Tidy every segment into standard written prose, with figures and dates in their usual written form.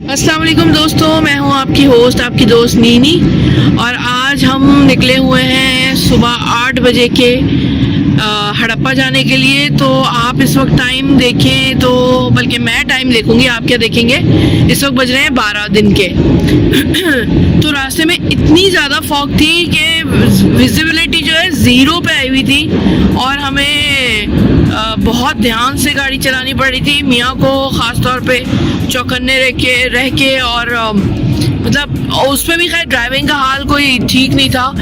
अस्सलाम वालेकुम दोस्तों, मैं हूं आपकी होस्ट, आपकी दोस्त नीनी। और आज हम निकले हुए हैं सुबह 8 बजे के हड़प्पा जाने के लिए। तो आप इस वक्त टाइम देखें तो, बल्कि मैं टाइम देखूंगी, आप क्या देखेंगे। इस वक्त बज रहे हैं 12 दिन के। तो रास्ते में इतनी ज़्यादा फॉग थी कि विजिबिलिटी जो है ज़ीरो पे आई हुई थी और हमें बहुत ध्यान से गाड़ी चलानी पड़ी थी। मियाँ को ख़ास तौर पे चौकन्ने रह के और मतलब उस पर भी खैर ड्राइविंग का हाल कोई ठीक नहीं था।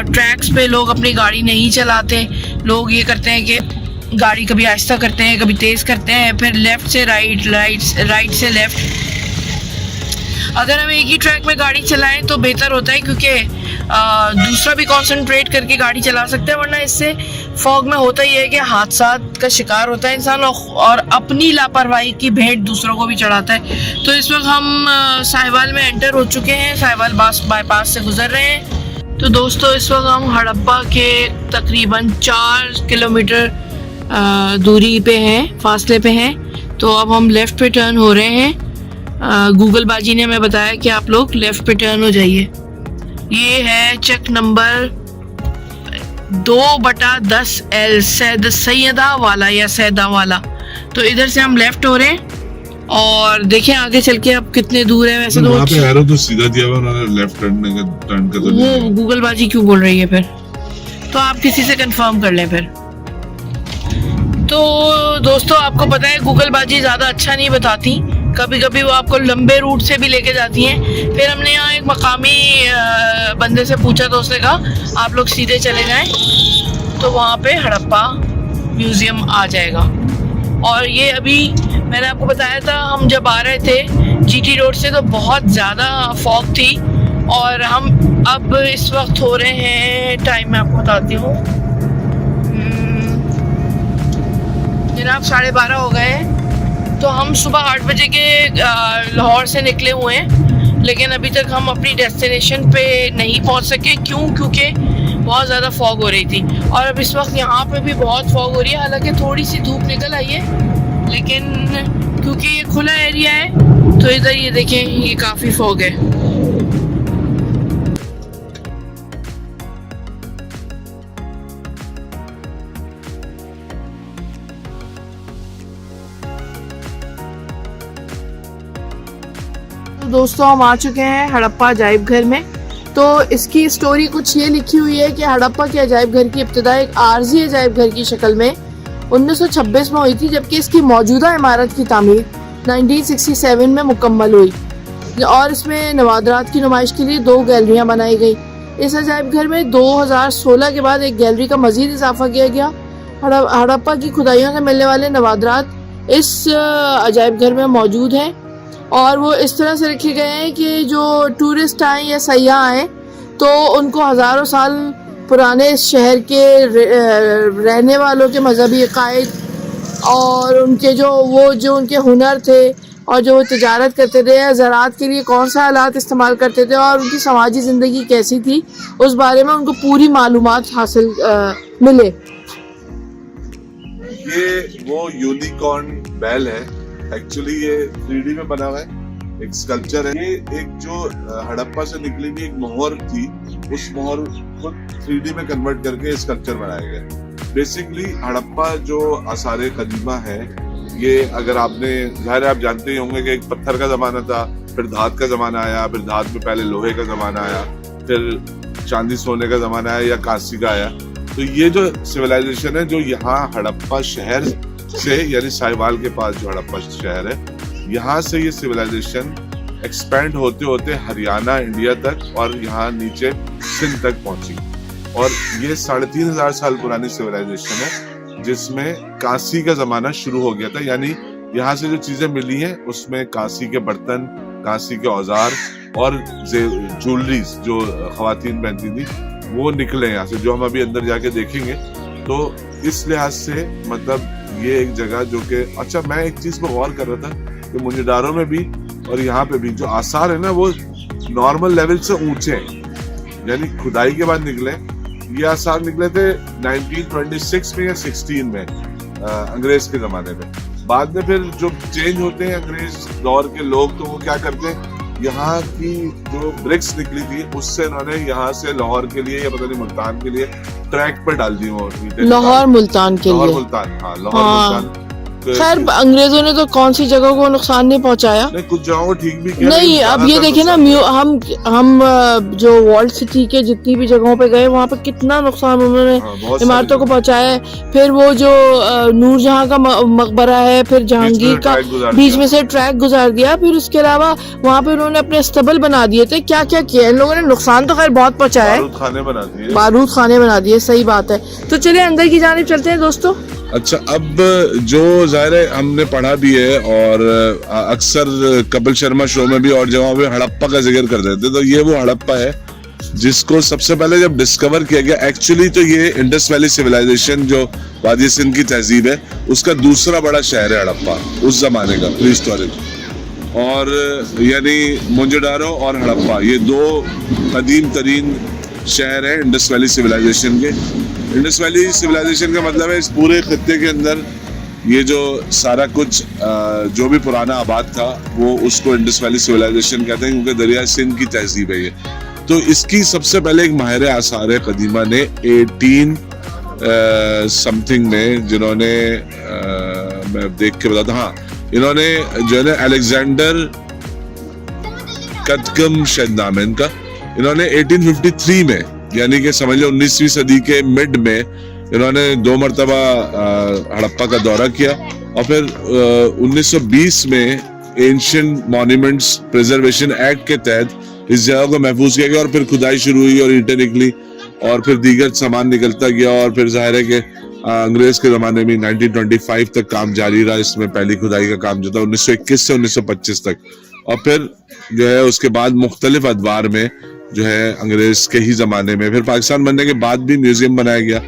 ट्रैक्स पे लोग अपनी गाड़ी नहीं चलाते। लोग ये करते हैं कि गाड़ी कभी आहिस्ता करते हैं, कभी तेज़ करते हैं, फिर लेफ़्ट से राइट से लेफ़्ट। अगर हम एक ही ट्रैक में गाड़ी चलाएं तो बेहतर होता है, क्योंकि दूसरा भी कंसंट्रेट करके गाड़ी चला सकते हैं। वरना इससे फॉग में होता ही है कि हादसात का शिकार होता है इंसान और अपनी लापरवाही की भेंट दूसरों को भी चढ़ाता है। तो इस वक्त हम साहिवाल में एंटर हो चुके हैं, साहिवाल बाईपास से गुजर रहे हैं। तो दोस्तों, इस वक्त हम हड़प्पा के तकरीबन 4 किलोमीटर दूरी पे हैं, फासले पे हैं। तो अब हम लेफ़्ट पे टर्न हो रहे हैं। गूगल बाजी ने हमें बताया कि आप लोग लेफ़्ट पे टर्न हो जाइए। ये है चेक नंबर 2/10L सैयदा वाला या सैदा वाला। तो इधर से हम लेफ्ट हो रहे हैं और देखें आगे चल के अब कितने दूर है। वैसे तो वहाँ पे एरो तो सीधा दिया हुआ, उन्होंने लेफ्ट टर्न का तो वो गूगल बाजी क्यों बोल रही है फिर? तो आप किसी से कंफर्म कर लें फिर। तो दोस्तों, आपको पता है गूगल बाजी ज़्यादा अच्छा नहीं बताती। कभी कभी वो आपको लंबे रूट से भी लेके जाती हैं। फिर हमने यहाँ एक मकामी बंदे से पूछा तो उसने कहा आप लोग सीधे चले जाएं तो वहाँ पे हड़प्पा म्यूज़ियम आ जाएगा। और ये अभी मैंने आपको बताया था, हम जब आ रहे थे जीटी रोड से तो बहुत ज़्यादा फॉग थी। और हम अब इस वक्त हो रहे हैं, टाइम मैं आपको बताती हूँ जनाब, 12:30 हो गए हैं। तो हम सुबह 8 बजे के लाहौर से निकले हुए हैं, लेकिन अभी तक हम अपनी डेस्टिनेशन पे नहीं पहुंच सके। क्योंकि बहुत ज़्यादा फॉग हो रही थी। और अब इस वक्त यहाँ पे भी बहुत फॉग हो रही है। हालांकि थोड़ी सी धूप निकल आई है, लेकिन क्योंकि ये खुला एरिया है तो इधर ये देखें, ये काफ़ी फॉग है। दोस्तों, हम आ चुके हैं हड़प्पा अजायब घर में। तो इसकी स्टोरी कुछ ये लिखी हुई है कि हड़प्पा के अजायब घर की इब्तिदा एक आर्जी अजायब घर की शक्ल में 1926 में हुई थी, जबकि इसकी मौजूदा इमारत की तामीर 1967 में मुकम्मल हुई और इसमें नवादरात की नुमाइश के लिए 2 गैलरियां बनाई गई। इस अजायब घर में 2016 के बाद एक गैलरी का मजीद इजाफा किया गया। हड़प्पा की खुदाइयों से मिलने वाले नवादरात इस अजायब घर में मौजूद हैं और वो इस तरह से रखे गए हैं कि जो टूरिस्ट आए या सयाह आए तो उनको हज़ारों साल पुराने इस शहर के रहने वालों के मजहबी अकायद और उनके जो उनके हुनर थे और जो वो तिजारत करते थे या ज़राअत के लिए कौन सा आलात इस्तेमाल करते थे और उनकी समाजी ज़िंदगी कैसी थी, उस बारे में उनको पूरी मालूमात हासिल मिले। ये वो यूनिकॉर्न बैल है। एक्चुअली ये 3D में बना हुआ है, एक स्कल्पचर है। ये एक जो हड़प्पा से निकली हुई एक मोहर थी, उस मोहर को 3D में कन्वर्ट करके स्कल्पचर बनाया गया। बेसिकली हड़प्पा जो आसारे कदीमा है, ये अगर आपने ज़ाहिर आप जानते ही होंगे कि एक पत्थर का ज़माना था, फिर धात का ज़माना आया, फिर धात में पहले लोहे का ज़माना आया, फिर चांदी सोने का ज़माना आया या कांसी का आया। तो ये जो सिविलाइजेशन है जो यहाँ हड़प्पा शहर से, यानी साहिवाल के पास जो हड़प्पा शहर है, यहाँ से ये सिविलाइजेशन एक्सपेंड होते होते हरियाणा, इंडिया तक और यहाँ नीचे सिंध तक पहुंची। और ये 3500 साल पुरानी सिविलाइजेशन है जिसमें कांसी का जमाना शुरू हो गया था। यानी यहाँ से जो चीजें मिली हैं उसमें कांसी के बर्तन, कांसी के औजार और ज्वेलरीज जो खवातीन पहनती थी वो निकले यहाँ से, जो हम अभी अंदर जाके देखेंगे। तो इस लिहाज से मतलब ये एक जगह जो कि अच्छा, मैं एक चीज पर गौर कर रहा था कि मुंजदारों में भी और यहाँ पे भी जो आसार है ना वो नॉर्मल लेवल से ऊंचे हैं, यानी खुदाई के बाद निकले। ये आसार निकले थे 1926 में या 16 में, अंग्रेज के जमाने में। बाद में फिर जो चेंज होते हैं अंग्रेज दौर के लोग, तो वो क्या करते हैं, यहाँ की जो ब्रिक्स निकली थी उससे इन्होंने यहाँ से लाहौर के लिए या पता नहीं मुल्तान के लिए ट्रैक पर डाल दी वो लाहौर मुल्तान के लाहौर लिए। मुल्तान, हाँ लाहौर मुल्तान। खैर अंग्रेजों ने तो कौन सी जगह को नुकसान नहीं पहुंचाया। नहीं, कुछ जगहों को ठीक भी किया। नहीं, अब ये देखिए ना, हम जो वर्ल्ड सिटी के जितनी भी जगहों पे गए वहाँ पे कितना नुकसान उन्होंने इमारतों को पहुंचाया है। फिर वो जो नूरजहां का मकबरा है, फिर जहांगीर का बीच में से ट्रैक गुजार दिया, फिर उसके अलावा वहाँ पे उन्होंने अपने अस्तबल बना दिए थे। क्या क्या किया इन लोगों ने, नुकसान तो खैर बहुत पहुंचाया है। बारूद खाने बना दिए, सही बात है। तो चलिए अंदर की जानिब चलते हैं दोस्तों। अच्छा, अब जो ज़ाहिर है हमने पढ़ा भी है और अक्सर कपिल शर्मा शो में भी और जगहों पे हड़प्पा का जिक्र कर देते, तो ये वो हड़प्पा है जिसको सबसे पहले जब डिस्कवर किया गया। एक्चुअली तो ये इंडस वैली सिविलाइजेशन जो वादी सिंध की तहजीब है उसका दूसरा बड़ा शहर है हड़प्पा, उस जमाने का प्री हिस्टोरिक। और यानी मोंजोडारो और हड़प्पा ये दो कदीम तरीन शहर है इंडस वैली सिविलाइजेशन के। इंडस वैली सिविलाइजेशन का मतलब है इस पूरे खत्ते के अंदर ये जो सारा कुछ जो भी पुराना आबाद था वो उसको इंडस वैली सिविलाइजेशन कहते हैं, क्योंकि दरिया सिंध की तहजीब है ये। तो इसकी सबसे पहले एक माहिर आसार कदीमा ने 18 समथिंग में, जिन्होंने मैं देख के बताता, हाँ इन्होंने जो है ना अलेक्जेंडर कदकम शायद नाम है इनका, इन्होंने 1853 में यानी कि समझ लो 19वीं सदी के मिड में इन्होंने 2 मरतबा हड़प्पा का दौरा किया और फिर 1920 में एंशिएंट मॉन्यूमेंट्स प्रिजर्वेशन एक्ट के तहत इस जगह को महफूज किया गया और फिर खुदाई शुरू हुई और ईंटें निकली और फिर दीगर सामान निकलता गया और फिर जाहिर है कि अंग्रेज के ज़माने में 1925 तक काम जारी रहा। इसमें पहली खुदाई का काम जो था 1921 से 1925 तक, और फिर जो है उसके बाद मुख्तलिफ अदवार में जो है अंग्रेज के ही ज़माने में, फिर पाकिस्तान बनने के बाद भी म्यूजियम बनाया गया।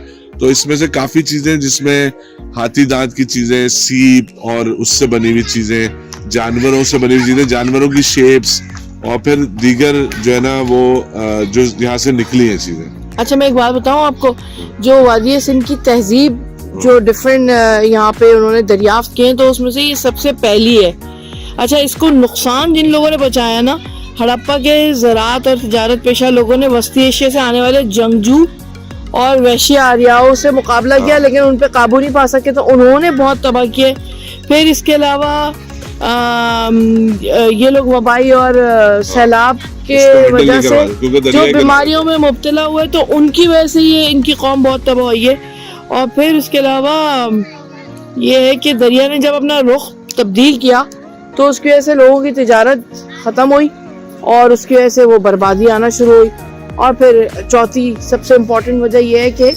तो इसमें से काफ़ी चीज़ें जिसमें हाथी दांत की चीज़ें, सीप और उससे बनी हुई चीज़ें, जानवरों से बनी हुई चीज़ें, जानवरों की शेप्स और फिर दीगर जो है ना वो जो यहाँ से निकली हैं चीज़ें। अच्छा, मैं एक बात बताऊं आपको, जो वादी सिंध की तहजीब जो डिफरेंट यहाँ पे उन्होंने दरियाफ्त किए हैं, तो उसमें से ये सबसे पहली है। अच्छा, इसको नुकसान जिन लोगों ने पहुंचाया ना, हड़प्पा के ज़राअत और तिजारत पेशा लोगों ने वस्ती एशिया से आने वाले जंगजू और वैश्य आर्याओं से मुकाबला किया, लेकिन उन पे काबू नहीं पा सके, तो उन्होंने बहुत तबाह किए। फिर इसके अलावा ये लोग वबाई और सैलाब के वजह से जो बीमारियों में मुब्तला हुए, तो उनकी वजह से ये इनकी कौम बहुत तबाह हुई है। और फिर उसके अलावा ये है कि दरिया ने जब अपना रुख तब्दील किया तो उसकी वजह से लोगों की तिजारत ख़त्म हुई और उसकी वजह से वो बर्बादी आना शुरू हुई। और फिर चौथी सबसे इम्पोर्टेंट वजह यह है कि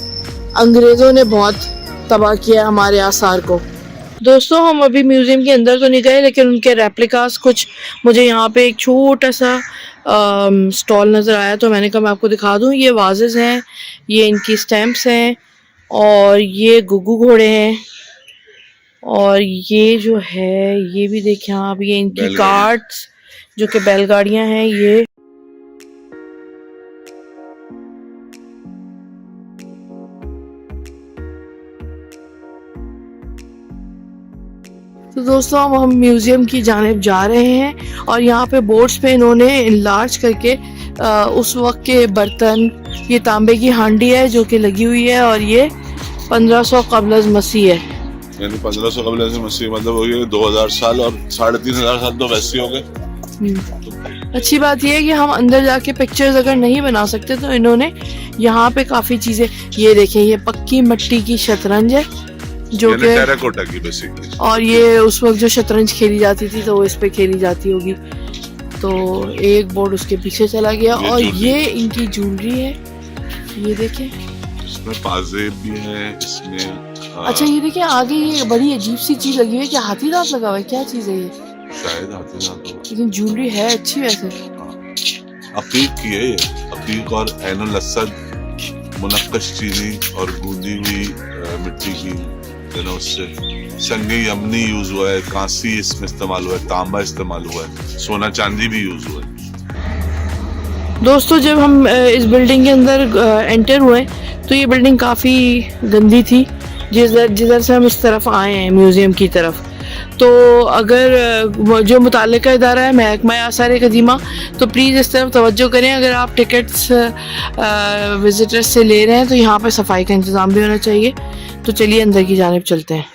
अंग्रेज़ों ने बहुत तबाह किया हमारे आसार को। दोस्तों, हम अभी म्यूज़ियम के अंदर तो नहीं गए, लेकिन उनके रेप्लिकास कुछ मुझे यहाँ पे एक छोटा सा स्टॉल नज़र आया, तो मैंने कहा मैं आपको दिखा दूँ। ये वाजेस हैं, ये इनकी स्टैम्प्स हैं और ये गुग्गू घोड़े हैं और ये जो है ये भी देखें आप, ये इनकी कार्ट्स जो कि बैलगाड़ियाँ हैं ये। तो दोस्तों, अब हम म्यूज़ियम की जानिब जा रहे हैं और यहाँ पे बोर्ड्स पे इन्होंने इनलार्ज करके उस वक्त के बर्तन, ये तांबे की हांडी है जो कि लगी हुई है और ये 1500 कबल मसीह है। यानी 1500 कबल मसीह मतलब हो गया 2000 साल और 3500 साल तो वैसे हो गए। अच्छी बात यह है कि हम अंदर जाके पिक्चर्स अगर नहीं बना सकते तो इन्होंने यहाँ पे काफ़ी चीज़ें, ये देखें, ये पक्की मिट्टी की शतरंज है जो कि टेराकोटा की बेसिकली, और ये उस वक्त जो शतरंज खेली जाती थी तो वो इस पे खेली जाती होगी। तो एक बोर्ड उसके पीछे चला गया और ये इनकी ज्वेलरी है, ये देखें, इसमें पाजेब भी है इसमें। अच्छा, ये देखिए आगे ये बड़ी अजीब सी चीज लगी हुई है, क्या हाथी दांत लगा हुआ है, क्या चीज है ये? शायद हाथी दांत हो, लेकिन ज्वेलरी है अच्छी वैसे। अकीक की है ये, अकीक और ऐनुल असद, मुनक्कश चीनी और गूंदी हुई मिट्टी की, उससे संगे यमनी यूज हुआ है, कांसी इसमें इस्तेमाल हुआ है, तांबा इस्तेमाल हुआ है, सोना चांदी भी यूज हुआ है। दोस्तों, जब हम इस बिल्डिंग के अंदर एंटर हुए तो ये बिल्डिंग काफ़ी गंदी थी। जिधर से हम इस तरफ आए हैं म्यूज़ियम की तरफ, तो अगर जो मुताल्लिका इदारा है महकमा आसार कदीमा, तो प्लीज़ इस तरफ तवज्जो करें। अगर आप टिकट्स विज़िटर्स से ले रहे हैं तो यहाँ पर सफाई का इंतज़ाम भी होना चाहिए। तो चलिए अंदर की जानिब चलते हैं।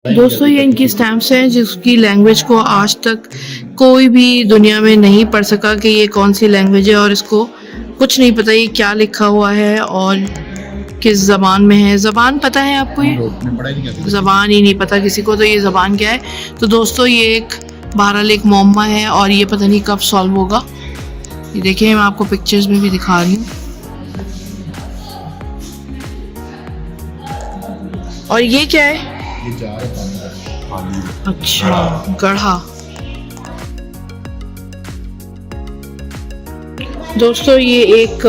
दोस्तों ये इनकी स्टैम्प्स हैं जिसकी लैंग्वेज को आज तक कोई भी दुनिया में नहीं पढ़ सका कि ये कौन सी लैंग्वेज है, और इसको कुछ नहीं पता ये क्या लिखा हुआ है और किस ज़बान में है। ज़बान पता है आपको? ये ज़बान ही नहीं पता किसी को, तो ये ज़बान क्या है। तो दोस्तों ये एक बहरहाल एक मुअम्मा है और ये पता नहीं कब सॉल्व होगा। ये देखिए मैं आपको पिक्चर्स में भी दिखा रही हूँ। और ये क्या है? ये जार है पानी। अच्छा, गढ़ा। दोस्तों ये एक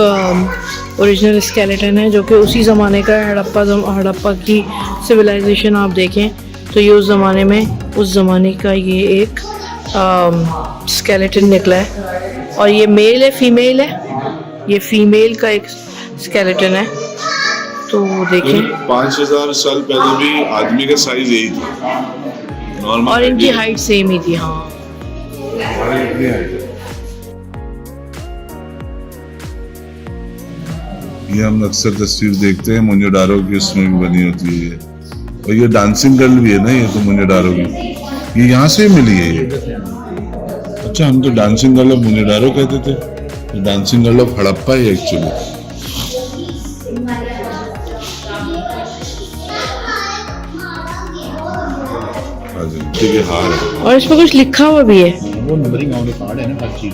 ओरिजिनल स्केलेटन है जो कि उसी ज़माने का है। हड़प्पा की सिविलाइजेशन आप देखें तो ये उस ज़माने में उस ज़माने का ये एक स्केलेटन निकला है। और ये मेल है फीमेल है, ये फीमेल का एक स्केलेटन है। तो देखें 5000 साल पहले भी आदमी का साइज यही था नॉर्मल, और इनकी हाइट सेम ही थी। हाँ ये हम अक्सर तस्वीर देखते हैं मोन्योडारो की, उसमें भी बनी होती है ये। और ये डांसिंग गर्ल भी है ना, ये तो मोन्योडारो की, ये यहाँ से मिली है ये। अच्छा, हम तो डांसिंग गर्ल ऑफ मोन्योडारो कहते थे, तो डांसिंग गर्ल ऑफ हड़प्पा है एक्चुअली। ठीक है, हार है और इस पर कुछ लिखा हुआ भी है। वो नंबरिंग ऑन कार्ड है ना हर चीज।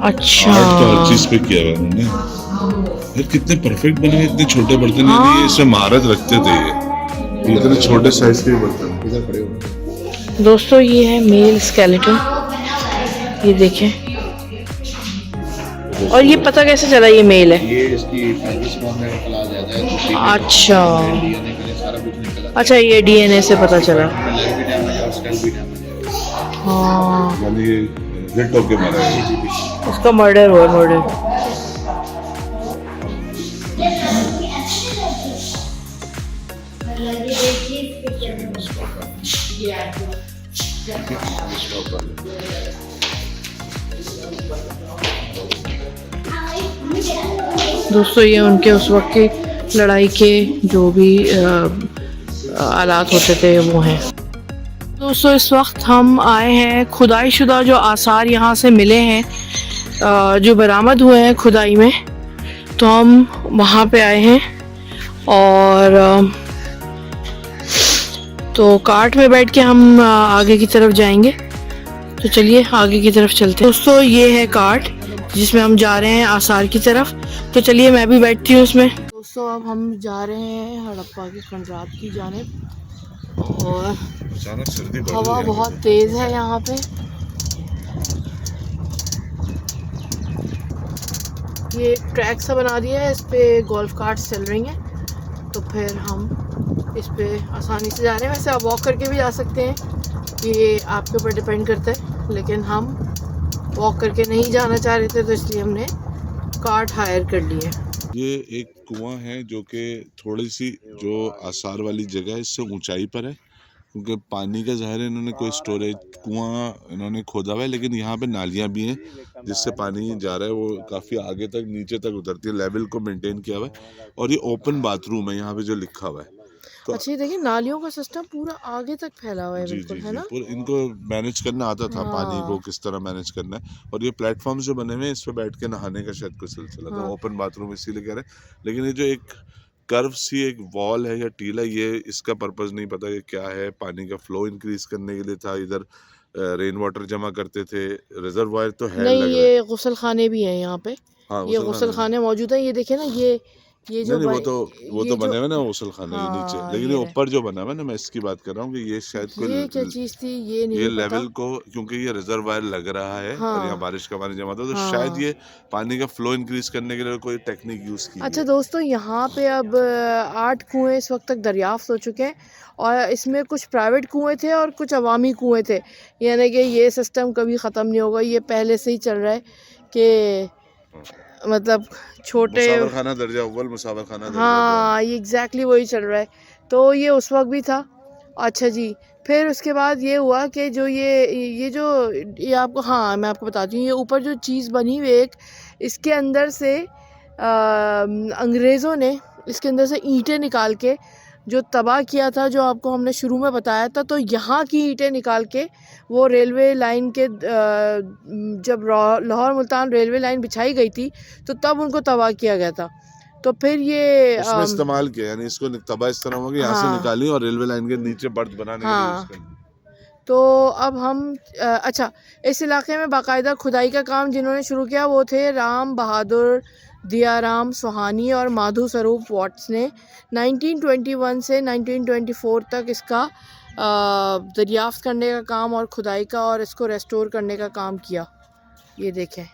अच्छा, आर्ट तो हर चीज पे किया हुआ है उन्होंने। यार कितने परफेक्ट बने हैं, इतने छोटे बर्तन हैं, ये इसमें महारत रखते थे ये इतने छोटे साइज के बर्तन। इधर खड़े हो। दोस्तों ये है मेल स्केलेटन, ये देखें। और ये पता कैसे चला ये मेल है? ये इसकी फैब्रिक में निकला जाता है तो अच्छा डीएनए के लिए सारा कुछ निकला। अच्छा, ये डीएनए से पता चला। लेग भी डैमेज है और स्कल भी डैमेज है। हाँ, यानी ये हिट होके मारा है। उसका मर्डर हुआ, मर्डर। दोस्तों ये उनके उस वक्त के लड़ाई के जो भी आलात होते थे वो हैं। दोस्तों इस वक्त हम आए हैं, खुदाई शुदा जो आसार यहाँ से मिले हैं, जो बरामद हुए हैं खुदाई में, तो हम वहाँ पे आए हैं। और तो कार्ट में बैठ के हम आगे की तरफ जाएंगे। तो चलिए आगे की तरफ चलते हैं। दोस्तों ये है कार्ट जिसमें हम जा रहे हैं आसार की तरफ। तो चलिए मैं भी बैठती हूँ उसमें। दोस्तों अब हम जा रहे हैं हड़प्पा की खंडरात की जानिब, और अचानक सर्दी बढ़ हवा गई है। बहुत तेज़ है यहाँ पे। ये ट्रैक सा बना दिया है, इस पे गोल्फ कार्ट्स चल रही हैं, तो फिर हम इस पे आसानी से जा रहे हैं। वैसे आप वॉक करके भी जा सकते हैं, ये आपके ऊपर डिपेंड करता है, लेकिन हम वॉक करके नहीं जाना चाह रहे थे तो इसलिए हमने कार्ट हायर कर ली है। ये एक कुआं है जो कि थोड़ी सी जो आसार वाली जगह है इससे ऊंचाई पर है, क्योंकि पानी का ज़ाहिर है इन्होंने कोई स्टोरेज कुआं इन्होंने खोदा हुआ है, लेकिन यहाँ पे नालियाँ भी हैं जिससे पानी जा रहा है, वो काफ़ी आगे तक नीचे तक उतरती है, लेवल को मेंटेन किया हुआ है। और ये ओपन बाथरूम है यहाँ पे जो लिखा हुआ है। तो अच्छा, ये देखिए नालियों का सिस्टम पूरा आगे तक फैला हुआ है, जी बिल्कुल जी है जी, ना। पूरा इनको मैनेज करना आता था, पानी को किस तरह मैनेज करना है। और ये प्लेटफॉर्म जो बने हुए हैं इस पे बैठ के नहाने का शायद कोई सिलसिला था। ओपन बाथरूम इसीलिए कह रहे हैं, लेकिन ये जो एक कर्व सी एक वॉल है या टीला, ये इसका पर्पस नहीं पता ये क्या है। पानी का फ्लो इंक्रीज करने के लिए था, इधर रेन वाटर जमा करते थे, रिजर्वायर तो है नहीं, लग रहा है। ये गुसल खाने भी हैं यहाँ पे। हाँ, ये गुसल खाने मौजूद हैं, ये देखिए ना, ये जो नहीं वो ये तो जो बने हुए ना गुसल खाने के नीचे, हाँ, लेकिन ये ये रहे। ऊपर जो बना हुआ है ना, मैं इसकी बात कर रहा हूँ कि ये शायद कोई ये क्या चीज़ थी ये नहीं ये पता। लेवल को, क्योंकि ये रिजर्वायर लग रहा है हाँ, और यहाँ बारिश का पानी जमा था, तो हाँ। शायद ये पानी का फ्लो इंक्रीज करने के लिए कोई टेक्निक यूज की अच्छा है। दोस्तों, यहाँ पे अब 8 कुएं इस वक्त तक दरियाफ्त हो चुके हैं, और इसमें कुछ प्राइवेट कुएं थे और कुछ अवामी कुएं थे। यानी कि ये सिस्टम कभी ख़त्म नहीं होगा, ये पहले से ही चल रहा है कि मतलब छोटे। मुसावर खाना दर्जा अव्वल, मुसावर खाना दर्जा हाँ, ये एग्जैक्टली वही चल रहा है। तो ये उस वक्त भी था। अच्छा जी, फिर उसके बाद ये हुआ कि जो ये आपको, हाँ मैं आपको बताती हूँ, ये ऊपर जो चीज़ बनी हुई एक, इसके अंदर से अंग्रेज़ों ने इसके अंदर से ईंटें निकाल के जो तबाह किया था, जो आपको हमने शुरू में बताया था। तो यहाँ की ईंटें निकाल के वो रेलवे लाइन के जब लाहौर मुल्तान रेलवे लाइन बिछाई गई थी तो तब उनको तबाह किया गया था। तो फिर ये उसमें इस्तेमाल किया, यानी इसको तबाह इस तरह होगा कि यहाँ से हाँ, निकाली और रेलवे लाइन के नीचे बर्थ बनाने के लिए हाँ। यूज करनी। तो अब हम अच्छा, इस इलाके में बाकायदा खुदाई का काम जिन्होंने शुरू किया वो थे राम बहादुर दियाराम सुहानी और माधु स्वरूप वाट्स ने 1921 से 1924 तक इसका दरियाफ्त करने का काम और खुदाई का और इसको रेस्टोर करने का काम किया। ये देखें,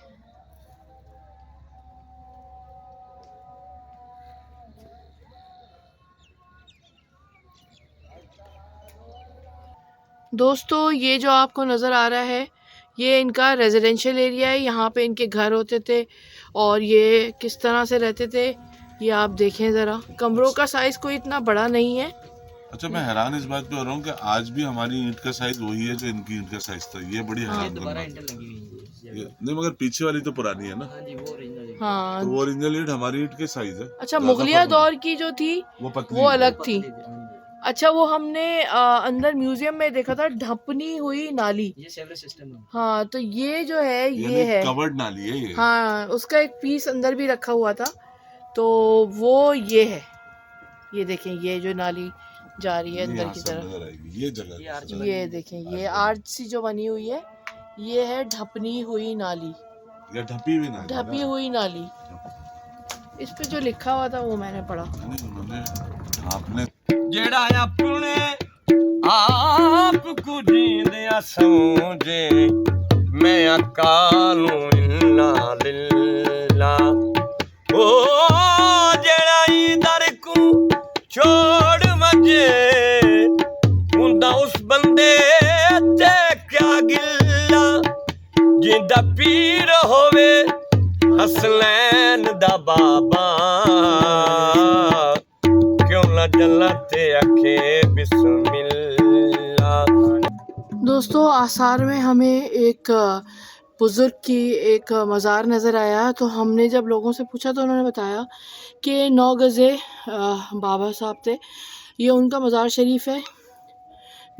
दोस्तों ये जो आपको नज़र आ रहा है ये इनका रेजिडेंशियल एरिया है। यहाँ पे इनके घर होते थे और ये किस तरह से रहते थे ये आप देखें ज़रा। कमरों का साइज़ कोई इतना बड़ा नहीं है। अच्छा, मैं हैरान इस बात पे हो रहा हूँ कि आज भी हमारी ईंट का साइज वही है जो इनकी ईंट का साइज था। ये बड़ी हैरान की बात है। नहीं, मगर पीछे वाली तो पुरानी है ना। हाँ, तो वो ओरिजिनल ईंट हमारी ईंट के साइज है। अच्छा मुगलिया दौर की जो थी वो पतली वो अलग थी। अच्छा वो हमने अंदर म्यूजियम में देखा था ढपनी हुई नाली। ये सेवरेज सिस्टम है। हाँ तो ये जो है ये है कवर्ड नाली है ये। हाँ उसका एक पीस अंदर भी रखा हुआ था तो वो ये है। ये देखें ये जो नाली जा रही है अंदर की तरफ। ये जगह ये देखें ये आर्च सी जो बनी हुई है ये है ढपनी हुई नाली या ढपी हुई नाली। ढपी हुई नाली। इस पे जो लिखा हुआ था वो मैंने पढ़ा। आपने जेड़ा अपने आप को जींदिया समझे मैं अकालू इन्ना लिल्ला ओ जेड़ा इधर को छोड़ मजे हुंदा उस बंदे ते क्या गिल्ला जिंदा पीर होवे हसनैन दा बाबा दोस्तों आसार में हमें एक बुज़ुर्ग की एक मज़ार नज़र आया तो हमने जब लोगों से पूछा तो उन्होंने बताया कि 9 गज़े बाबा साहब थे। ये उनका मज़ार शरीफ है।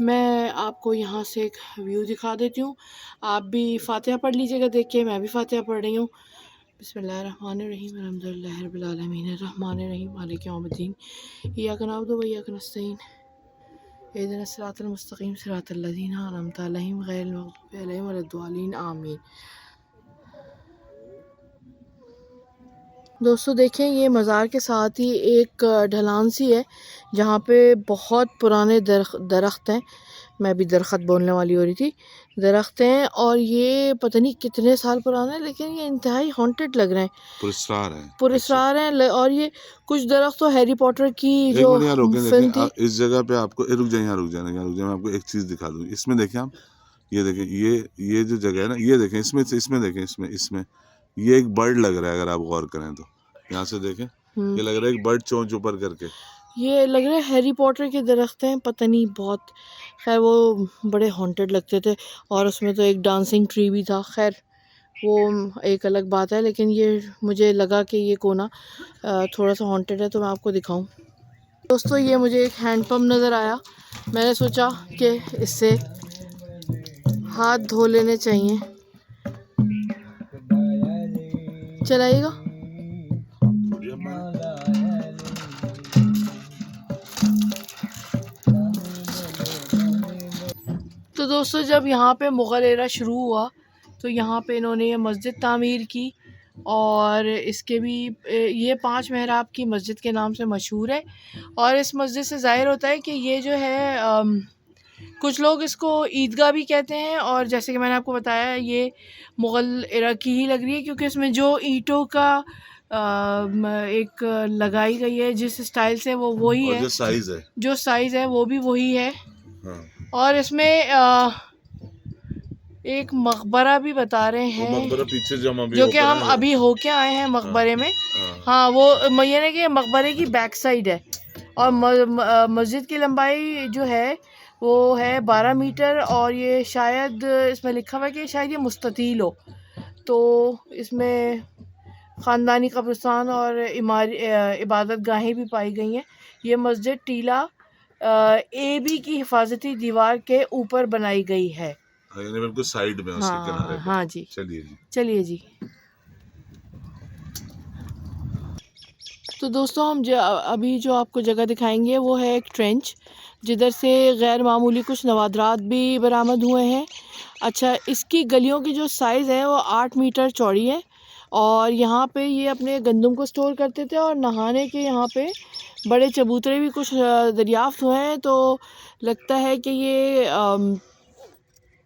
मैं आपको यहाँ से एक व्यू दिखा देती हूँ। आप भी फातिहा पढ़ लीजिएगा देख के। मैं भी फातिहा पढ़ रही हूँ। बिस्मिल्लाहिर्रहमानिर्रहीम अल्हम्दुलिल्लाहि रब्बिल आलमीन अर्रहमानिर रहीम मालिकि यौमिद्दीन इय्याका नअबुदु व इय्याका नस्तईन इहदिनस सिरातल मुस्तकीम सिरातल लज़ीना अनअमता अलैहिम गैरिल मग़दूबि अलैहिम वलद्दालिन आमीन। दोस्तों देखें ये मज़ार के साथ ही एक ढलान सी है जहाँ पे बहुत पुराने दरख्त हैं। मैं भी दरख्त बोलने वाली हो रही थी। दरख्त हैं और ये पता नहीं कितने साल पुराना है लेकिन ये इंतहाई हॉन्टेड लग रहे हैं। पुरस्कार हैं और ये कुछ दरख्त तो हैरी पॉटर की जो फिल्म थी। इस जगह पे आपको रुक जाए मैं आपको एक चीज दिखा दूँ। इसमें देखें आप, ये देखें ये जो जगह है ना, ये देखें इसमें देखें इसमें ये एक बर्ड लग रहा है। अगर आप गौर करें तो यहाँ से देखें ये लग रहा है एक बर्ड चोंच ऊपर करके। ये लग रहा है हैरी पॉटर के दरख्त हैं पता नहीं बहुत। खैर वो बड़े हॉन्टेड लगते थे और उसमें तो एक डांसिंग ट्री भी था। खैर वो एक अलग बात है लेकिन ये मुझे लगा कि ये कोना थोड़ा सा हॉन्टेड है तो मैं आपको दिखाऊं। दोस्तों ये मुझे एक हैंडपम्प नज़र आया। मैंने सोचा कि इससे हाथ धो लेने चाहिए। चलाइएगा। तो दोस्तों जब यहाँ पे मुग़ल एरा शुरू हुआ तो यहाँ पे इन्होंने ये मस्जिद तामीर की और इसके भी ये 5 महराब की मस्जिद के नाम से मशहूर है। और इस मस्जिद से ज़ाहिर होता है कि ये जो है कुछ लोग इसको ईदगाह भी कहते हैं और जैसे कि मैंने आपको बताया ये मुग़ल एरा की ही लग रही है क्योंकि इसमें जो ईंटों का एक लगाई गई है जिस स्टाइल से वो वही है। जो साइज़ है वो भी वही है। हाँ। और इसमें एक मकबरा भी बता रहे हैं मकबरा पीछे जो कि हम अभी होके आए हैं मकबरे में। हाँ वो यानी कि मकबरे की बैक साइड है। और मस्जिद की लंबाई जो है वो है 12 मीटर और ये शायद इसमें लिखा हुआ है कि शायद ये मुस्ततील हो। तो इसमें ख़ानदानी कब्रिस्तान और इबादत गाहें भी पाई गई हैं। ये मस्जिद टीला AB की हिफाजती दीवार के ऊपर बनाई गई है। बिल्कुल साइड में उसके किनारे पे। हाँ जी चलिए जी। तो दोस्तों हम अभी जो आपको जगह दिखाएंगे वो है एक ट्रेंच जिधर से गैर मामूली कुछ नवादरात भी बरामद हुए हैं। अच्छा इसकी गलियों की जो साइज़ है वो 8 मीटर चौड़ी है और यहाँ पे ये अपने गंदम को स्टोर करते थे और नहाने के यहाँ पे बड़े चबूतरे भी कुछ दरियाफ्त हुए हैं। तो लगता है कि ये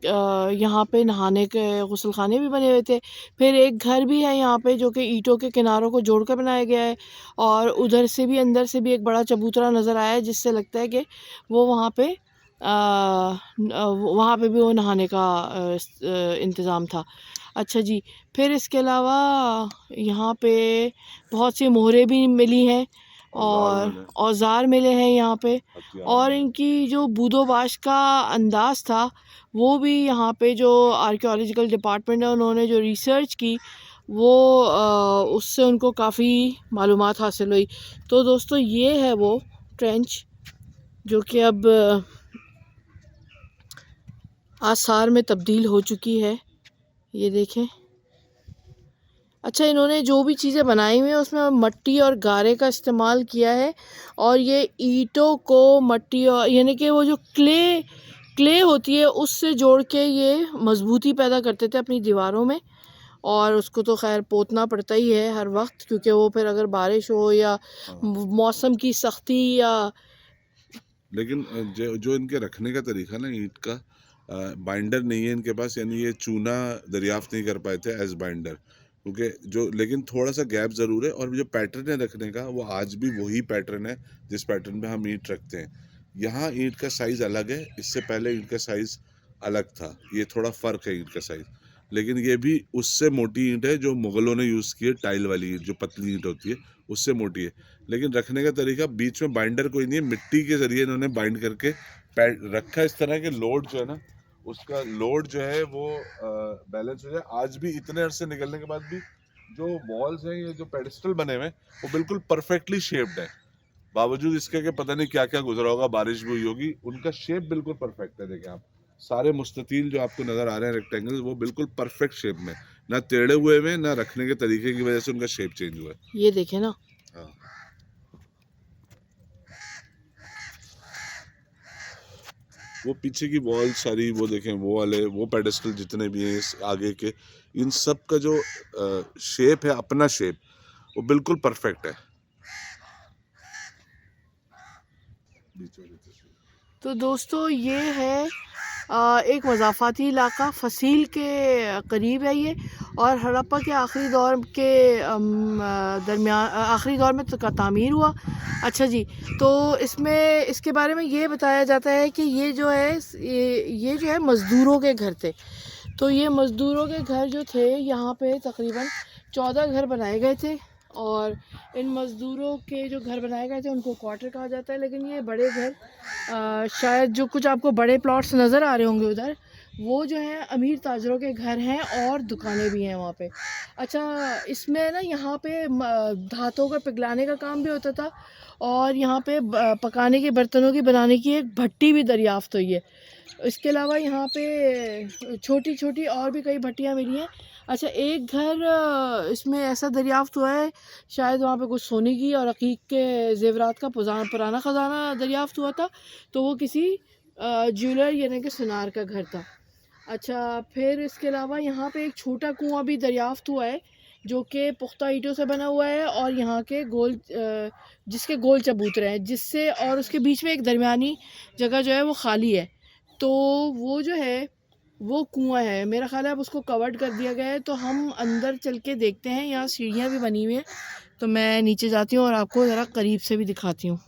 यहाँ पे नहाने के गुस्लखाने भी बने हुए थे। फिर एक घर भी है यहाँ पे जो कि ईंटों के किनारों को जोड़कर बनाया गया है और उधर से भी अंदर से भी एक बड़ा चबूतरा नज़र आया है जिससे लगता है कि वो वहाँ पे वहाँ पे भी वो नहाने का इंतज़ाम था। अच्छा जी, फिर इसके अलावा यहाँ पे बहुत सी मोहरें भी मिली हैं और औज़ार मिले हैं यहाँ पे, और इनकी जो बूदोबाश का अंदाज़ था वो भी यहाँ पे जो आर्कियोलॉजिकल डिपार्टमेंट है उन्होंने जो रिसर्च की वो उससे उनको काफ़ी मालूमात हासिल हुई। तो दोस्तों ये है वो ट्रेंच जो कि अब आसार में तब्दील हो चुकी है, ये देखें। अच्छा, इन्होंने जो भी चीज़ें बनाई हुई हैं उसमें मट्टी और गारे का इस्तेमाल किया है, और ये ईंटों को मट्टी और यानी कि वो जो क्ले होती है उससे जोड़ के ये मजबूती पैदा करते थे अपनी दीवारों में, और उसको तो खैर पोतना पड़ता ही है हर वक्त, क्योंकि वो फिर अगर बारिश हो या मौसम की सख्ती या लेकिन जो इनके रखने का तरीका ना, ईंट का बाइंडर नहीं है इनके पास, यानी ये चूना दरियाफ्त नहीं कर पाए थे एज बाइंडर, क्योंकि जो लेकिन थोड़ा सा गैप ज़रूर है, और जो पैटर्न है रखने का वो आज भी वही पैटर्न है जिस पैटर्न में हम ईंट रखते हैं। यहाँ ईंट का साइज़ अलग है, इससे पहले ईंट का साइज़ अलग था, ये थोड़ा फ़र्क है ईंट का साइज़। लेकिन ये भी उससे मोटी ईंट है जो मुग़लों ने यूज़ की है, टाइल वाली ईंट जो पतली ईंट होती है उससे मोटी है। लेकिन रखने का तरीका, बीच में बाइंडर कोई नहीं है, मिट्टी के ज़रिए इन्होंने बाइंड करके रखा इस तरह के, लोड जो है ना उसका लोड जो है वो बैलेंस हो जाए। आज भी इतने अरसे निकलने के बाद भी जो वॉल्स हैं, ये जो पेडिस्टल बने हुए हैं वो बिल्कुल परफेक्टली शेप्ड है, बावजूद इसके कि पता नहीं क्या क्या गुजरा होगा, बारिश भी हुई होगी, उनका शेप बिल्कुल परफेक्ट है। देखिए आप सारे मुस्ततील जो आपको नजर आ रहे हैं रेक्टेंगल, वो बिल्कुल परफेक्ट शेप में, ना टेढ़े हुए में, ना रखने के तरीके की वजह से उनका शेप चेंज हुआ है। ये देखें ना। हाँ, वो पीछे की वॉल सारी वो देखें, वो वाले वो पेडेस्टल जितने भी हैं इस आगे के, इन सब का जो शेप है, अपना शेप, वो बिल्कुल परफेक्ट है। तो दोस्तों ये है एक मज़ाफ़ाती इलाका, फसील के करीब है ये, और हड़प्पा के आखिरी दौर के दरमियान आखिरी दौर में तामीर हुआ। अच्छा जी, तो इसमें इसके बारे में ये बताया जाता है कि ये जो है ये जो है मज़दूरों के घर थे। तो ये मज़दूरों के घर जो थे यहाँ पे तकरीबन 14 घर बनाए गए थे, और इन मज़दूरों के जो घर बनाए गए थे उनको क्वार्टर कहा जाता है। लेकिन ये बड़े घर शायद जो कुछ आपको बड़े प्लॉट्स नज़र आ रहे होंगे उधर, वो जो है अमीर ताजरों के घर हैं, और दुकानें भी हैं वहाँ पे। अच्छा, इसमें ना यहाँ पे धातों का पिघलाने का काम भी होता था, और यहाँ पे पकाने के बर्तनों की बनाने की एक भट्टी भी दरियाफ्त हुई है। इसके अलावा यहाँ पे छोटी छोटी और भी कई भट्टियाँ मिली हैं। अच्छा, एक घर इसमें ऐसा दरियाफ्त हुआ है, शायद वहाँ पे कुछ सोने की और अकीक के जेवरात का पुराना ख़जाना दरियाफ्त हुआ था, तो वो किसी ज्वेलर यानी कि सुनार का घर था। अच्छा, फिर इसके अलावा यहाँ पे एक छोटा कुआं भी दरियाफ्त हुआ है, जो कि पुख्ता ईंटों से बना हुआ है, और यहाँ के जिसके गोल चबूतरे हैं, जिससे और उसके बीच में एक दरमियानी जगह जो है वो खाली है। तो वो जो है वो कुआं है, मेरा ख्याल है अब उसको कवर्ड कर दिया गया है। तो हम अंदर चल के देखते हैं, यहाँ सीढ़ियाँ भी बनी हुई हैं, तो मैं नीचे जाती हूँ और आपको ज़रा करीब से भी दिखाती हूँ।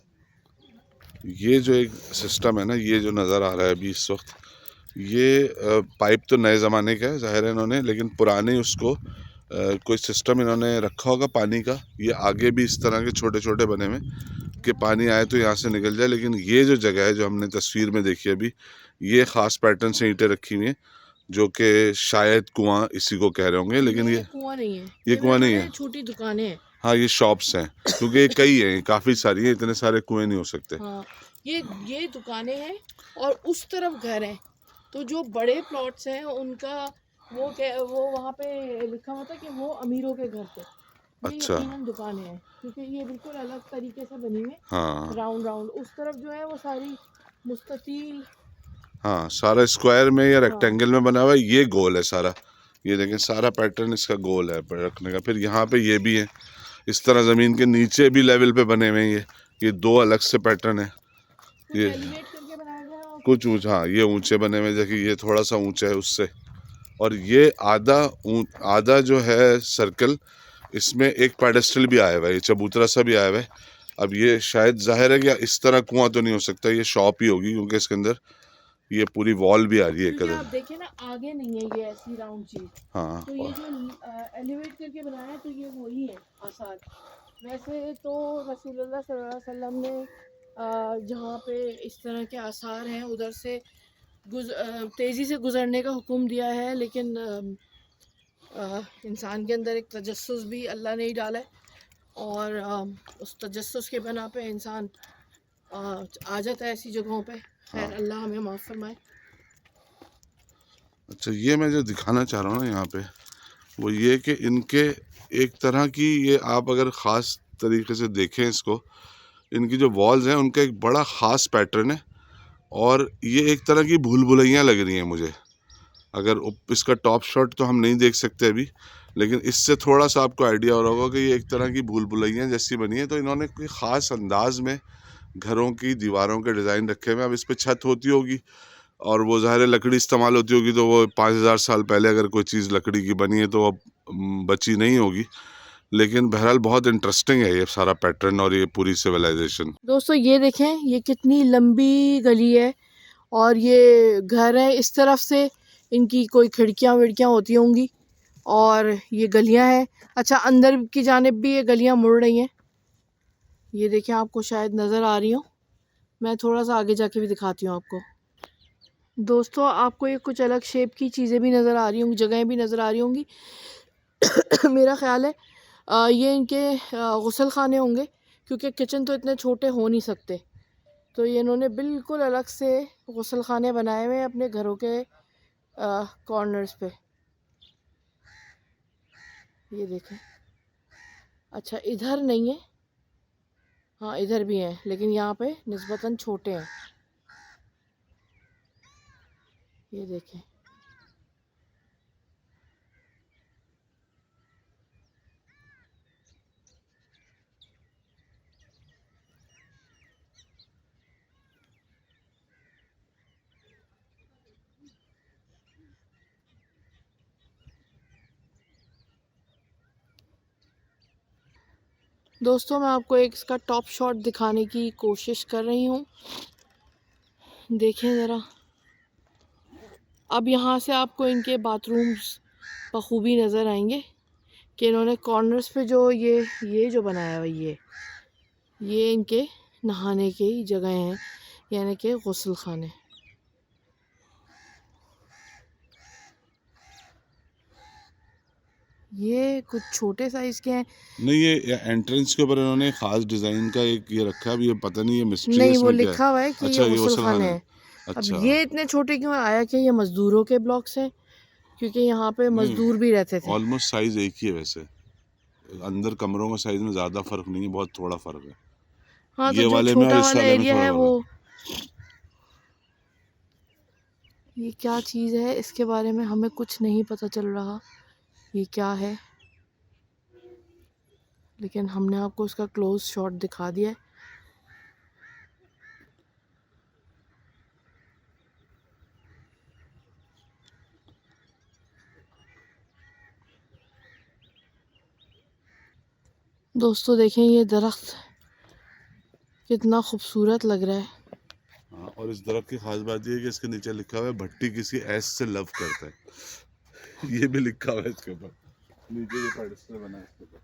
ये जो एक सिस्टम है ना, ये जो नज़र आ रहा है अभी इस वक्त, ये पाइप तो नए ज़माने का है ज़ाहिर है इन्होंने, लेकिन पुराने उसको कोई सिस्टम इन्होंने रखा होगा पानी का। ये आगे भी इस तरह के छोटे छोटे बने हुए कि पानी आए तो यहाँ से निकल जाए। लेकिन ये जो जगह है जो हमने तस्वीर में देखी अभी, ये ख़ास पैटर्न से ईंटें रखी हुई हैं, जो कि शायद कुआं इसी को कह रहे होंगे, लेकिन ये कुआं नहीं है, ये कुआं नहीं है, छोटी दुकानें हैं। हाँ, ये शॉप्स हैं, क्योंकि ये कई हैं, काफ़ी सारी हैं, इतने सारे कुएं नहीं हो सकते। हाँ, ये दुकानें हैं और उस तरफ घर हैं। तो जो बड़े प्लॉट्स हैं उनका वो वहाँ पे लिखा हुआ था कि वो अमीरों के घर थे। अच्छा, यकीनन दुकानें हैं, क्योंकि ये बिल्कुल अलग तरीके से बनी हुई है, हाँ राउंड। उस तरफ जो है वो सारी मुस्ततील, हाँ, सारा स्क्वायर में या रेक्टेंगल में बना हुआ है, ये गोल है सारा। ये देखें, सारा पैटर्न इसका गोल है रखने का। फिर यहाँ पे ये भी है, इस तरह ज़मीन के नीचे भी लेवल पे बने हुए हैं। ये दो अलग से पैटर्न है। ये कुछ ऊँचा, हाँ, ये ऊंचे बने हुए, देखिए ये थोड़ा सा ऊंचा है उससे, और ये आधा जो है सर्कल, इसमें एक पेडेस्टल भी आया हुआ है, ये चबूतरा सा भी आया हुआ है। अब ये शायद ज़ाहिर है कि इस तरह कुआं तो नहीं हो सकता, ये शॉप ही होगी, क्योंकि इसके अंदर ये पूरी वॉल भी आ रही है क्योंकि कदर। आप देखें ना, आगे नहीं है ये ऐसी राउंड चीज, हाँ तो ये जो एलिवेट करके बनाया है, तो ये वही है आसार। वैसे तो रसूलुल्लाह सल्लल्लाहु अलैहि वसल्लम ने जहाँ पे इस तरह के आसार हैं उधर से तेज़ी से गुज़रने का हुक्म दिया है, लेकिन इंसान के अंदर एक तजस्सुस भी अल्लाह ने ही डाला है, और उस तजस्सुस के बना पे इंसान आ जाता है ऐसी जगहों पे। खैर, अल्लाह हमें माफ़ फरमाए। अच्छा, ये मैं जो दिखाना चाह रहा हूँ ना यहाँ पे, वो ये कि इनके एक तरह की, ये आप अगर ख़ास तरीके से देखें इसको, इनकी जो वॉल्स हैं उनका एक बड़ा ख़ास पैटर्न है, और ये एक तरह की भूल भुलैया लग रही हैं मुझे। अगर इसका टॉप शॉट तो हम नहीं देख सकते अभी, लेकिन इससे थोड़ा सा आपको आइडिया हो रहा होगा कि ये एक तरह की भूल भुलैया जैसी बनी है। तो इन्होंने कोई ख़ास अंदाज में घरों की दीवारों के डिज़ाइन रखे हुए हैं। अब इस पर छत होती होगी और वो ज़ाहिर है लकड़ी इस्तेमाल होती होगी, तो वो 5000 साल पहले अगर कोई चीज़ लकड़ी की बनी है तो अब बची नहीं होगी। लेकिन बहरहाल बहुत इंटरेस्टिंग है ये सारा पैटर्न और ये पूरी सिविलाइजेशन। दोस्तों ये देखें, ये कितनी लंबी गली है, और ये घर है इस तरफ से, इनकी कोई खिड़कियाँ विड़कियाँ होती होंगी, और ये गलियाँ हैं। अच्छा, अंदर की जानिब भी ये गलियाँ मुड़ रही हैं, ये देखें, आपको शायद नज़र आ रही हो। मैं थोड़ा सा आगे जाके भी दिखाती हूँ आपको। दोस्तों, आपको ये कुछ अलग शेप की चीज़ें भी नज़र आ रही होंगी, जगहें भी नज़र आ रही होंगी। मेरा ख़्याल है ये इनके गुसल खाने होंगे, क्योंकि किचन तो इतने छोटे हो नहीं सकते, तो ये इन्होंने बिल्कुल अलग से गुसल खाने बनाए हुए हैं अपने घरों के कॉर्नर्स पे। ये देखें। अच्छा, इधर नहीं है, हाँ इधर भी हैं, लेकिन यहाँ पे निस्बतन छोटे हैं। ये देखें। दोस्तों, मैं आपको एक इसका टॉप शॉट दिखाने की कोशिश कर रही हूँ। देखें ज़रा, अब यहाँ से आपको इनके बाथरूम्स बखूबी नज़र आएंगे कि इन्होंने कॉर्नर्स पे जो ये जो बनाया हुआ ये इनके नहाने की जगह हैं, यानी कि गुस्ल खाने। ये कुछ छोटे साइज़ के हैं। नहीं, ये एंट्रेंस के ऊपर इन्होंने खास डिजाइन का एक ये रखा है। अब ये पता नहीं, ये मिस्ट्री नहीं, है वो इसमें क्या लिखा हुआ है कि अच्छा, ये ये गुस्ल गुस्ल खाने खाने हैं। हैं। अब अच्छा, ये इतने छोटे क्यों आया कि ये मज़दूरों के ब्लॉक्स हैं, क्योंकि यहाँ पे मज़दूर भी रहते थे। ऑलमोस्ट साइज एक ही है वैसे। अंदर कमरों का साइज में ज़्यादा फ़र्क नहीं है, बहुत थोड़ा फ़र्क है हाँ, तो ये जो वाले में और छोटा इस वाला वाले में एरिया थोड़ा है फ़र्क वो, ये क्या चीज़ है इसके बारे में हमें कुछ नहीं पता चल रहा ये क्या है, लेकिन हमने आपको इसका क्लोज शॉट दिखा दिया है। दोस्तों देखें, ये दरख्त कितना खूबसूरत लग रहा है। हाँ, और इस दरख्त की खास बात ये है कि इसके नीचे लिखा हुआ है भट्टी किसी ऐस से लव करता है। ये भी लिखा हुआ है इसके ऊपर, नीचे जो पेडिस्टल बना है इसके ऊपर।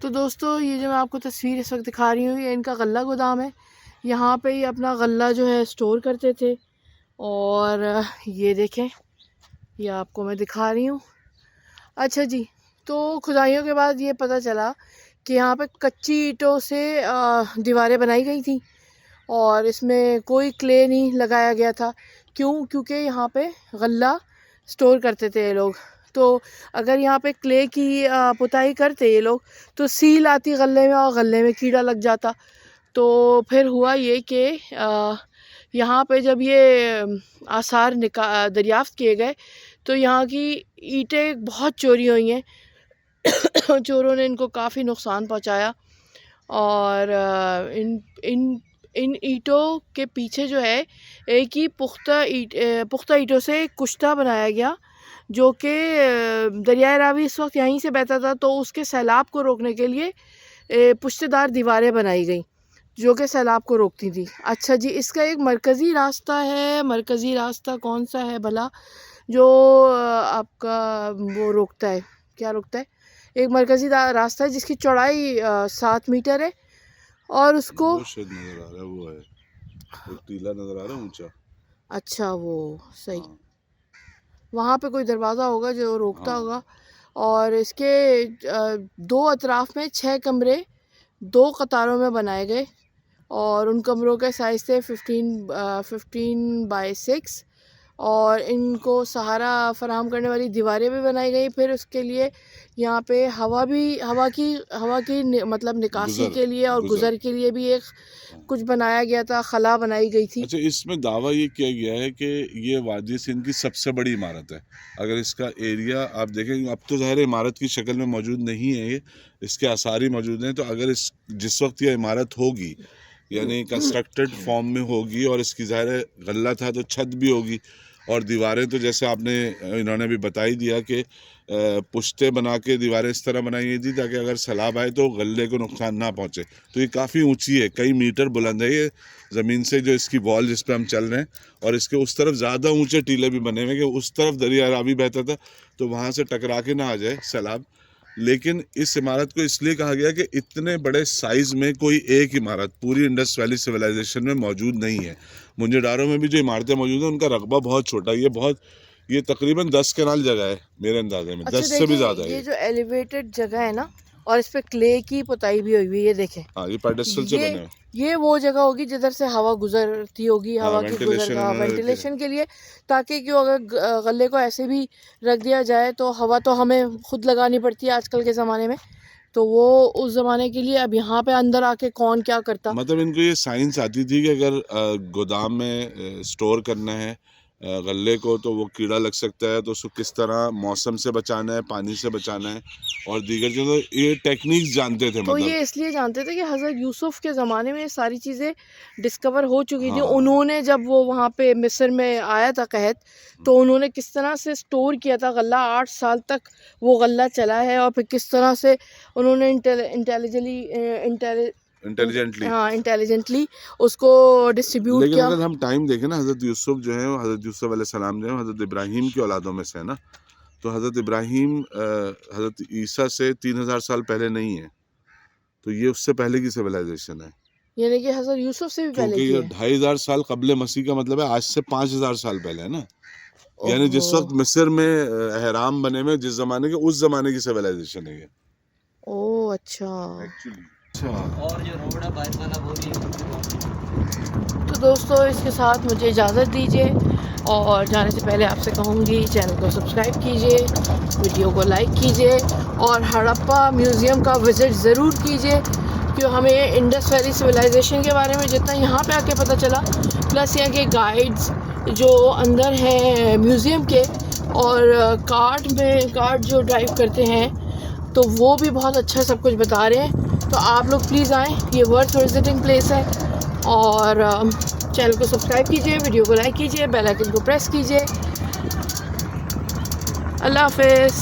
तो दोस्तों, ये जो मैं आपको तस्वीर इस वक्त दिखा रही हूँ, ये इनका गल्ला गोदाम है। यहाँ पे ही अपना गल्ला जो है स्टोर करते थे, और ये देखें, ये आपको मैं दिखा रही हूँ। अच्छा जी, तो खुदाइयों के बाद ये पता चला कि यहाँ पे कच्ची ईंटों से दीवारें बनाई गई थी, और इसमें कोई क्ले नहीं लगाया गया था। क्यों? क्योंकि यहाँ पे गल्ला स्टोर करते थे ये लोग, तो अगर यहाँ पे क्ले की पुताई करते ये लोग, तो सील आती गले में और गले में कीड़ा लग जाता। तो फिर हुआ ये कि यहाँ पे जब ये आसार दरियाफ्त किए गए, तो यहाँ की ईंटें बहुत चोरी हुई हैं। चोरों ने इनको काफ़ी नुकसान पहुँचाया, और इन ईंटों के पीछे जो है एक ही पुख्ता ईंटों से कुश्ता बनाया गया, जो कि दरियाए रावी इस वक्त यहीं से बहता था, तो उसके सैलाब को रोकने के लिए पुश्तेदार दीवारें बनाई गई। जो कि सैलाब को रोकती थी। अच्छा जी, इसका एक मरकज़ी रास्ता है, मरकज़ी रास्ता कौन सा है भला जो आपका वो रोकता है, क्या रोकता है? एक मरकज़ी रास्ता है जिसकी चौड़ाई 7 मीटर है और उसको वो शायद नजर आ रहा है, वो है, वो टीला नजर आ रहा है ऊंचा। अच्छा वो सही, हाँ, वहाँ पे कोई दरवाज़ा होगा जो रोकता हाँ। होगा। और इसके 2 अतराफ़ में 6 कमरे 2 कतारों में बनाए गए और उन कमरों के साइज़ थे 15 बाय 6 और इनको सहारा फराहम करने वाली दीवारें भी बनाई गई। फिर उसके लिए यहाँ पे हवा की मतलब निकासी गुज़र, के लिए और गुज़र। गुज़र के लिए भी एक कुछ बनाया गया था, खला बनाई गई थी। अच्छा, इसमें दावा ये किया गया है कि ये वादी सिंध की सबसे बड़ी इमारत है। अगर इसका एरिया आप देखें, अब तो ज़ाहिर है इमारत की शक्ल में मौजूद नहीं है ये, इसके आसार ही मौजूद हैं। तो अगर इस जिस वक्त ये इमारत होगी यानी कंस्ट्रक्टेड फॉर्म में होगी और इसकी ज़ाहिर है गल्ला था तो छत भी होगी और दीवारें तो जैसे आपने इन्होंने भी बता ही दिया कि पुश्ते बना के दीवारें इस तरह बनाई गई थी ताकि अगर सैलाब आए तो गले को नुकसान ना पहुंचे। तो ये काफ़ी ऊंची है, कई मीटर बुलंद है ये ज़मीन से, जो इसकी वॉल जिस पे हम चल रहे हैं। और इसके उस तरफ ज़्यादा ऊंचे टीले भी बने हुए कि उस तरफ दरिया रावी बहता था तो वहाँ से टकरा के ना आ जाए सैलाब। लेकिन इस इमारत को इसलिए कहा गया कि इतने बड़े साइज़ में कोई एक इमारत पूरी इंडस वैली सिविलाइजेशन में मौजूद नहीं है। मुंजेडारो में भी जो इमारतें मौजूद हैं उनका रकबा बहुत छोटा है। ये तकरीबन 10 कनाल जगह है मेरे अंदाजे में, अच्छा 10 से भी ज़्यादा ये है। जो एलिवेटेड जगह है ना और इस पे क्ले की पुताई भी हुई हुई है, ये देखें। हाँ, ये पेडेस्टल से बने हुए। ये वो जगह होगी जिधर से हवा गुजरती होगी, हाँ, हवा की वेंटिलेशन गुजर उन्होंने वेंटिलेशन के लिए, ताकि क्यों अगर गले को ऐसे भी रख दिया जाए तो हवा तो हमें खुद लगानी पड़ती है आजकल के ज़माने में, तो वो उस ज़माने के लिए। अब यहाँ पे अंदर आके कौन क्या करता। मतलब इनको ये साइंस आती थी कि अगर गोदाम में स्टोर करना है गल्ले को तो वो कीड़ा लग सकता है, तो उसको किस तरह मौसम से बचाना है, पानी से बचाना है और दीगर चीज़ों, ये टेक्निक्स जानते थे। तो मतलब ये इसलिए जानते थे कि हज़रत यूसुफ के ज़माने में ये सारी चीज़ें डिस्कवर हो चुकी थी। हाँ। उन्होंने जब वो वहाँ पे मिस्र में आया था कहत, तो उन्होंने किस तरह से स्टोर किया था गल्ला, 8 साल तक वो गल्ला चला है और फिर किस तरह से उन्होंने इंटेलिजेंटली उसको डिस्ट्रीब्यूट लेकिन किया। अगर हम टाइम देखें ना, हज़रत यूसुफ जो है, हज़रत यूसुफ अलैहिस्सलाम जो है हज़रत इब्राहीम की औलादों में से है ना। तो हज़रत इब्राहीम हज़रत ईसा से 3000 साल पहले नहीं है, तो ये उससे पहले की सिविलाइजेशन है। यानी कि हज़रत यूसुफ से भी पहले क्योंकि की ये है। 2500 साल कबले मसीह का मतलब है आज से 5000 साल पहले है ना। यानी जिस वक्त मिस्र में एहराम बने में जिस जमाने के, उस जमाने की सिविलाइजेशन है ये ओह अच्छा। एक्चुअली। और जो रोड है बाइक वाला वो भी। तो दोस्तों इसके साथ मुझे इजाज़त दीजिए और जाने से पहले आपसे कहूँगी चैनल को सब्सक्राइब कीजिए, वीडियो को लाइक कीजिए और हड़प्पा म्यूज़ियम का विज़िट ज़रूर कीजिए, क्यों हमें इंडस वैली सिविलाइजेशन के बारे में जितना यहाँ पे आके पता चला, प्लस यहाँ के गाइड्स जो अंदर हैं म्यूज़ियम के और कार्ट जो ड्राइव करते हैं तो वो भी बहुत अच्छा सब कुछ बता रहे हैं। तो आप लोग प्लीज़ आएँ, ये वर्थ विजिटिंग प्लेस है। और चैनल को सब्सक्राइब कीजिए, वीडियो को लाइक कीजिए, बेल आइकन को प्रेस कीजिए। अल्लाह हाफ़िज़।